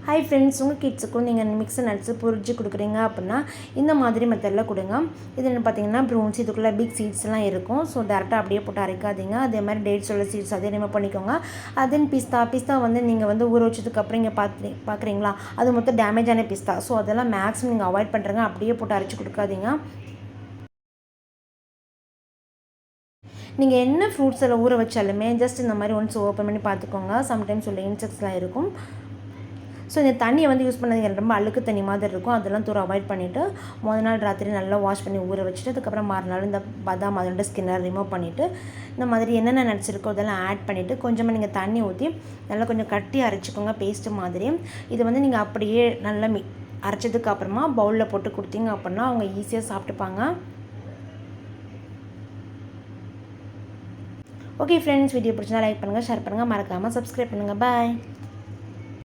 Hi friends, உங்கள் கிட்ஸுக்கும் நீங்கள் மிக்ஸை nuts பொரிச்சு கொடுக்குறீங்க அப்படின்னா இந்த மாதிரி மெத்தடில் கொடுங்க. இது என்ன பார்த்தீங்கன்னா ப்ரூன்ஸ், இதுக்குள்ளே பிக் சீட்ஸ்லாம் இருக்கும். ஸோ டேரெக்டாக அப்படியே போட்டு அரைக்காதீங்க. அதே மாதிரி டேட்ஸ் உள்ள சீட்ஸ் அதே ரிமூவ் பண்ணிக்கோங்க. அதன் பிஸ்தா வந்து நீங்கள் வந்து ஊற வச்சதுக்கப்புறம் இங்கே பார்க்குறீங்களா, அது மொத்தம் டேமேஜான பிஸ்தா. ஸோ அதெல்லாம் மேக்ஸிமம் நீங்கள் அவாய்ட் பண்ணுறங்க. அப்படியே போட்டு அரைச்சி கொடுக்காதீங்க. நீங்கள் என்ன ஃப்ரூட்ஸ் எல்லாம் ஊற வச்சாலுமே ஜஸ்ட் இந்த மாதிரி ஒன்ஸ் ஓப்பன் பண்ணி பார்த்துக்கோங்க. சம்டைம்ஸ் உள்ள இன்செக்ட்ஸ்லாம் இருக்கும். ஸோ இந்த தண்ணியை வந்து யூஸ் பண்ணது ரொம்ப அழுக்கு தண்ணி மாதிரி இருக்கும். அதெல்லாம் தூரம் அவாய்ட் பண்ணிவிட்டு முதல் நாள் ராத்திரி நல்லா வாஷ் பண்ணி ஊற வச்சுட்டு அதுக்கப்புறம் மறுநாள் இந்த பாதாம் அதோட ஸ்கின்னை ரிமூவ் பண்ணிவிட்டு இந்த மாதிரி என்னென்ன நட்ஸ் இருக்கோ அதெல்லாம் ஆட் பண்ணிவிட்டு கொஞ்சமாக நீங்கள் தண்ணி ஊற்றி நல்லா கொஞ்சம் கட்டி அரைச்சிக்கோங்க பேஸ்ட்டு மாதிரி. இது வந்து நீங்கள் அப்படியே நல்லா அரைச்சதுக்கு அப்புறமா பவுலில் போட்டு கொடுத்தீங்க அப்படின்னா அவங்க ஈஸியாக சாப்பிட்டுப்பாங்க. ஓகே ஃப்ரெண்ட்ஸ், வீடியோ பிடிச்சா லைக் பண்ணுங்கள், ஷேர் பண்ணுங்கள், மறக்காமல் சப்ஸ்கிரைப் பண்ணுங்கள். பாய்.